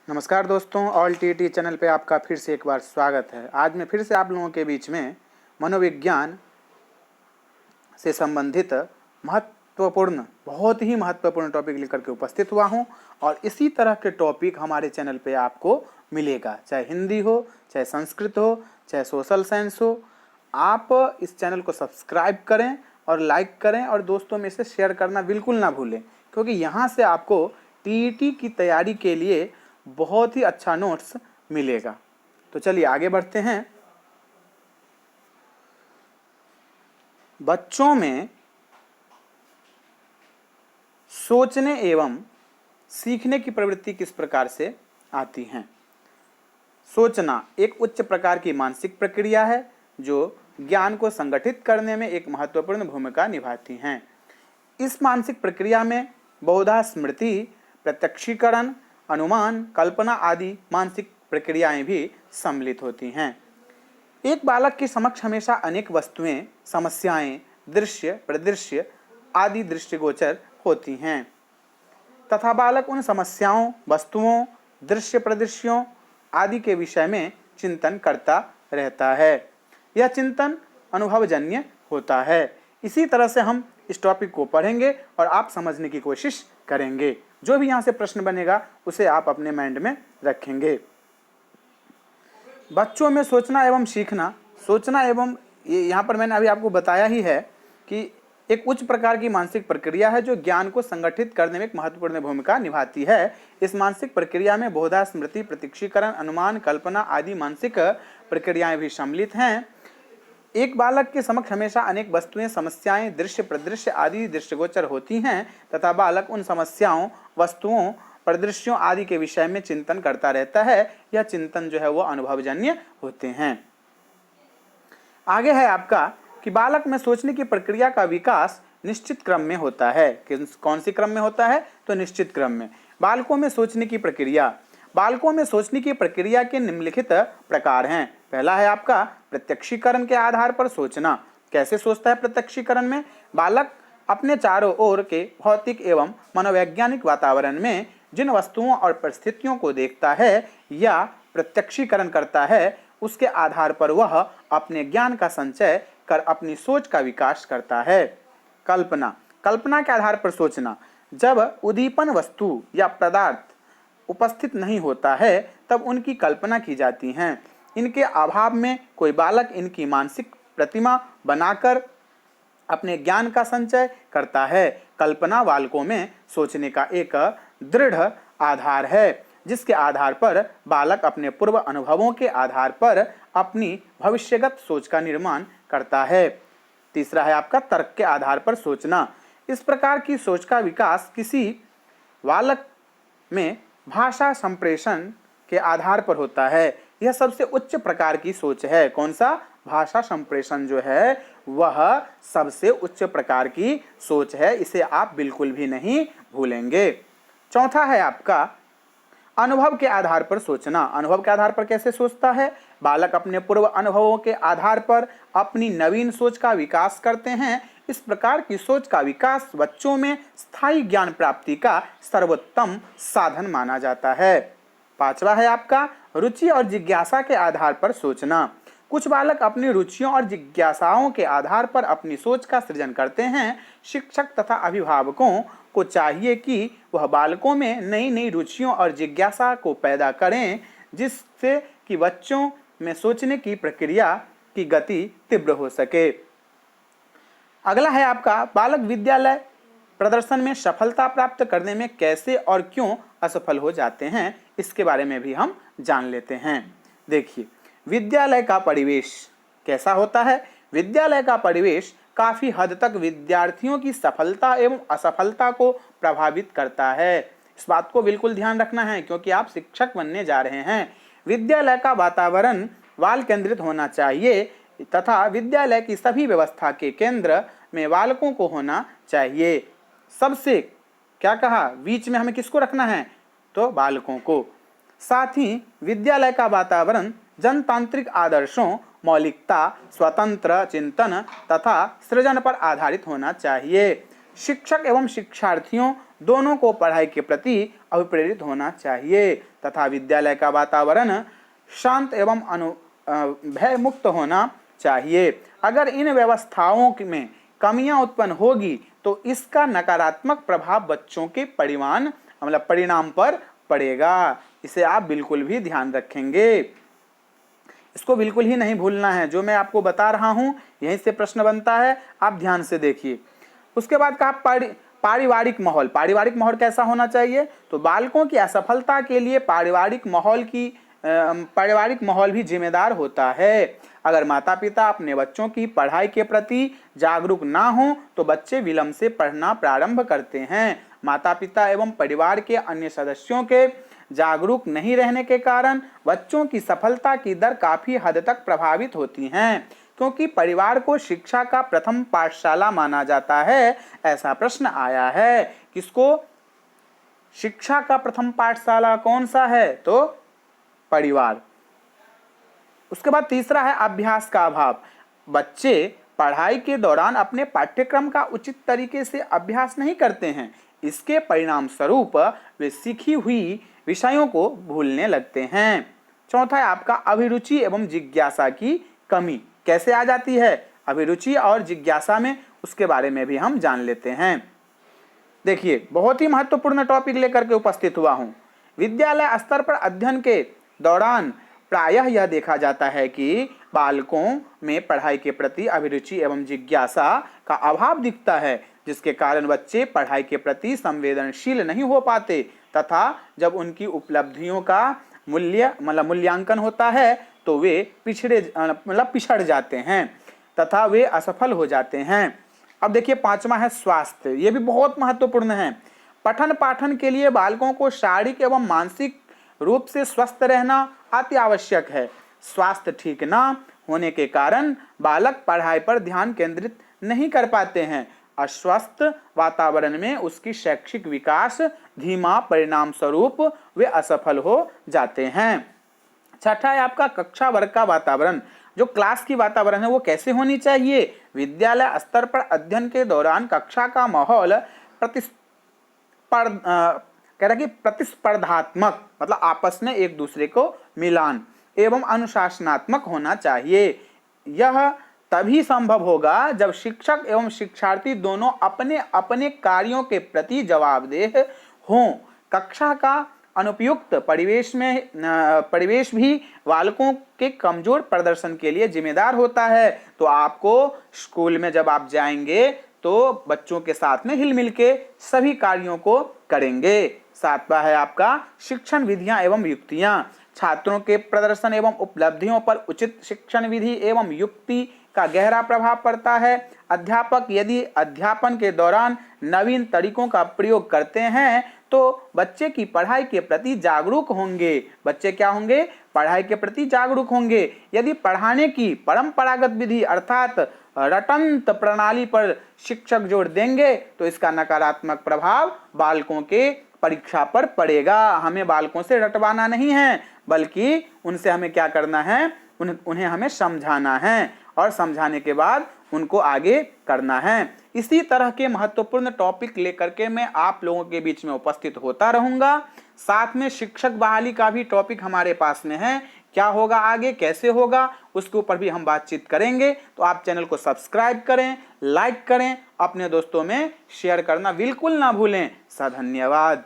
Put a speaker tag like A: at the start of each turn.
A: नमस्कार दोस्तों, all TT channel पे आपका फिर से एक बार स्वागत है। आज मैं फिर से आप लोगों के बीच में मनोविज्ञान से संबंधित बहुत ही महत्वपूर्ण टॉपिक लेकर के उपस्थित हुआ हूं और इसी तरह के टॉपिक हमारे चैनल पे आपको मिलेगा, चाहे हिंदी हो, चाहे संस्कृत हो, चाहे सोशल साइंस हो। आप इस चैनल को सब्सक्राइब करें और लाइक करें और दोस्तों में से शेयर करना बिल्कुल ना भूलें, क्योंकि यहाँ से आपको टीईटी की तैयारी के लिए बहुत ही अच्छा नोट्स मिलेगा। तो चलिए आगे बढ़ते हैं। बच्चों में सोचने एवं सीखने की प्रवृत्ति किस प्रकार से आती है? सोचना एक उच्च प्रकार की मानसिक प्रक्रिया है जो ज्ञान को संगठित करने में एक महत्वपूर्ण भूमिका निभाती है। इस मानसिक प्रक्रिया में बहुधा स्मृति, प्रत्यक्षीकरण, अनुमान, कल्पना आदि मानसिक प्रक्रियाएं भी सम्मिलित होती हैं। एक बालक के समक्ष हमेशा अनेक वस्तुएं, समस्याएं, दृश्य, परिदृश्य आदि दृष्टिगोचर होती हैं तथा बालक उन समस्याओं, वस्तुओं, दृश्य, परिदृश्यों आदि के विषय में चिंतन करता रहता है। यह चिंतन अनुभवजन्य होता है। इसी तरह से हम इस टॉपिक को पढ़ेंगे और आप समझने की कोशिश करेंगे। जो भी यहाँ से प्रश्न बनेगा उसे आप अपने माइंड में रखेंगे। बच्चों में सोचना एवं सीखना, सोचना एवं ये यहाँ पर मैंने अभी आपको बताया ही है कि एक उच्च प्रकार की मानसिक प्रक्रिया है जो ज्ञान को संगठित करने में एक महत्वपूर्ण भूमिका निभाती है। इस मानसिक प्रक्रिया में बहुधा स्मृति, प्रत्यक्षीकरण, अनुमान, कल्पना आदि मानसिक प्रक्रियाएं भी सम्मिलित हैं। एक बालक के समक्ष हमेशा अनेक वस्तुएं, समस्याएं, दृश्य, परिदृश्य आदि दृष्टिगोचर होती हैं तथा बालक उन समस्याओं, वस्तुओं, परिदृश्यों आदि के विषय में चिंतन करता रहता है। यह चिंतन जो है वो अनुभवजन्य होते हैं। आगे है आपका कि बालक में सोचने की प्रक्रिया का विकास निश्चित क्रम में होता है। कौन सी क्रम में होता है? तो निश्चित क्रम में। बालकों में सोचने की प्रक्रिया, बालकों में सोचने की प्रक्रिया के निम्नलिखित प्रकार हैं। पहला है आपका प्रत्यक्षीकरण के आधार पर सोचना। कैसे सोचता है प्रत्यक्षीकरण में? बालक अपने चारों ओर के भौतिक एवं मनोवैज्ञानिक वातावरण में जिन वस्तुओं और परिस्थितियों को देखता है या प्रत्यक्षीकरण करता है, उसके आधार पर वह अपने ज्ञान का संचय कर अपनी सोच का विकास करता है। कल्पना, कल्पना के आधार पर सोचना। जब उद्दीपन वस्तु या पदार्थ उपस्थित नहीं होता है तब उनकी कल्पना की जाती है। इनके अभाव में कोई बालक इनकी मानसिक प्रतिमा बनाकर अपने ज्ञान का संचय करता है। कल्पना बालकों में सोचने का एक दृढ़ आधार है, जिसके आधार पर बालक अपने पूर्व अनुभवों के आधार पर अपनी भविष्यगत सोच का निर्माण करता है। तीसरा है आपका तर्क के आधार पर सोचना। इस प्रकार की सोच का विकास किसी बालक में भाषा संप्रेषण के आधार पर होता है। यह सबसे उच्च प्रकार की सोच है। कौन सा? भाषा संप्रेषण जो है वह सबसे उच्च प्रकार की सोच है। इसे आप बिल्कुल भी नहीं भूलेंगे। चौथा है आपका अनुभव के आधार पर सोचना। अनुभव के आधार पर कैसे सोचता है? बालक अपने पूर्व अनुभवों के आधार पर अपनी नवीन सोच का विकास करते हैं। इस प्रकार की सोच का विकास बच्चों में स्थायी ज्ञान प्राप्ति का सर्वोत्तम साधन माना जाता है। पांचवा है आपका रुचि और जिज्ञासा के आधार पर सोचना। कुछ बालक अपनी रुचियों और जिज्ञासाओं के आधार पर अपनी सोच का सृजन करते हैं। शिक्षक तथा अभिभावकों को चाहिए कि वह बालकों में नई नई रुचियों और जिज्ञासा को पैदा करें, जिससे कि बच्चों में सोचने की प्रक्रिया की गति तीव्र हो सके। अगला है आपका बालक विद्यालय प्रदर्शन में सफलता प्राप्त करने में कैसे और क्यों असफल हो जाते हैं, इसके बारे में भी हम जान लेते हैं। देखिए, विद्यालय का परिवेश कैसा होता है? विद्यालय का परिवेश काफी हद तक विद्यार्थियों की सफलता एवं असफलता को प्रभावित करता है। इस बात को बिल्कुल ध्यान रखना है, क्योंकि आप शिक्षक बनने जा रहे हैं। विद्यालय का वातावरण बाल केंद्रित होना चाहिए तथा विद्यालय की सभी व्यवस्था के केंद्र में बालकों को होना चाहिए। सबसे क्या कहा? बीच में हमें किसको रखना है? तो बालकों को। साथ ही विद्यालय का वातावरण जनतांत्रिक आदर्शों, मौलिकता, स्वतंत्र चिंतन तथा सृजन पर आधारित होना चाहिए। शिक्षक एवं शिक्षार्थियों दोनों को पढ़ाई के प्रति अभिप्रेरित होना चाहिए तथा विद्यालय का वातावरण शांत एवं भय मुक्त होना चाहिए। अगर इन व्यवस्थाओं में कमियां उत्पन्न होगी तो इसका नकारात्मक प्रभाव बच्चों के परिणाम पर पड़ेगा। इसे आप बिल्कुल भी ध्यान रखेंगे, इसको बिल्कुल ही नहीं भूलना है। जो मैं आपको बता रहा हूं यहीं से प्रश्न बनता है, आप ध्यान से देखिए। उसके बाद कहा पारिवारिक माहौल। पारिवारिक माहौल कैसा होना चाहिए? तो बालकों की असफलता के लिए पारिवारिक माहौल भी जिम्मेदार होता है। अगर माता पिता अपने बच्चों की पढ़ाई के प्रति जागरूक ना हो तो बच्चे विलंब से पढ़ना प्रारंभ करते हैं। माता पिता एवं परिवार के अन्य सदस्यों के जागरूक नहीं रहने के कारण बच्चों की सफलता की दर काफी हद तक प्रभावित होती हैं, क्योंकि परिवार को शिक्षा का प्रथम पाठशाला माना जाता है। ऐसा प्रश्न आया है, किसको? शिक्षा का प्रथम पाठशाला कौन सा है? तो परिवार। उसके बाद तीसरा है अभ्यास का अभाव। बच्चे पढ़ाई के दौरान अपने पाठ्यक्रम का उचित तरीके से अभ्यास नहीं करते हैं। इसके परिणाम स्वरूप वे सीखी हुई विषयों को भूलने लगते हैं। चौथा है आपका अभिरुचि एवं जिज्ञासा की कमी। कैसे आ जाती है अभिरुचि और जिज्ञासा में, उसके बारे में भी हम जान लेते हैं। देखिए, बहुत ही महत्वपूर्ण टॉपिक लेकर के उपस्थित हुआ हूं। विद्यालय स्तर पर अध्ययन के दौरान प्रायः यह देखा जाता है कि बालकों में पढ़ाई के प्रति अभिरुचि एवं जिज्ञासा का अभाव दिखता है, जिसके कारण बच्चे पढ़ाई के प्रति संवेदनशील नहीं हो पाते तथा जब उनकी उपलब्धियों का मूल्यांकन होता है तो वे पिछड़ जाते हैं तथा वे असफल हो जाते हैं। अब देखिए, पांचवा है स्वास्थ्य। ये भी बहुत महत्वपूर्ण है। पठन पाठन के लिए बालकों को शारीरिक एवं मानसिक रूप से स्वस्थ रहना अति आवश्यक है। स्वास्थ्य ठीक ना होने के कारण बालक पढ़ाई पर ध्यान केंद्रित नहीं कर पाते हैं। अस्वस्थ वातावरण में उसकी शैक्षिक विकास धीमा, परिणाम स्वरूप वे असफल हो जाते हैं। छठा है आपका कक्षा वर्ग का वातावरण। जो क्लास की वातावरण है वो कैसे होनी चाहिए? विद्यालय स्तर पर अध्ययन के दौरान कक्षा का माहौल प्रतिस्पर्धात्मक, मतलब आपस में एक दूसरे को मिलान एवं अनुशासनात्मक होना चाहिए। यह तभी संभव होगा जब शिक्षक एवं शिक्षार्थी दोनों अपने अपने कार्यों के प्रति जवाबदेह हों। कक्षा का अनुपयुक्त परिवेश भी बालकों के कमजोर प्रदर्शन के लिए जिम्मेदार होता है। तो आपको स्कूल में जब आप जाएंगे तो बच्चों के साथ में हिल मिल के सभी कार्यों को करेंगे। सातवां है आपका शिक्षण विधियां एवं युक्तियां। छात्रों के प्रदर्शन एवं उपलब्धियों पर उचित शिक्षण विधि एवं युक्ति का गहरा प्रभाव पड़ता है। अध्यापक यदि अध्यापन के दौरान नवीन तरीकों का प्रयोग करते हैं तो बच्चे की पढ़ाई के प्रति जागरूक होंगे। बच्चे क्या होंगे? पढ़ाई के प्रति जागरूक होंगे। यदि पढ़ाने की परंपरागत विधि अर्थात रटंत प्रणाली पर शिक्षक जोर देंगे तो इसका नकारात्मक प्रभाव बालकों के परीक्षा पर पड़ेगा। हमें बालकों से रटवाना नहीं है, बल्कि उनसे हमें क्या करना है? उन्हें हमें समझाना है और समझाने के बाद उनको आगे करना है। इसी तरह के महत्वपूर्ण टॉपिक लेकर के मैं आप लोगों के बीच में उपस्थित होता रहूंगा। साथ में शिक्षक बहाली का भी टॉपिक हमारे पास में है। क्या होगा आगे, कैसे होगा, उसके ऊपर भी हम बातचीत करेंगे। तो आप चैनल को सब्सक्राइब करें, लाइक करें, अपने दोस्तों में शेयर करना बिल्कुल ना भूलें। धन्यवाद।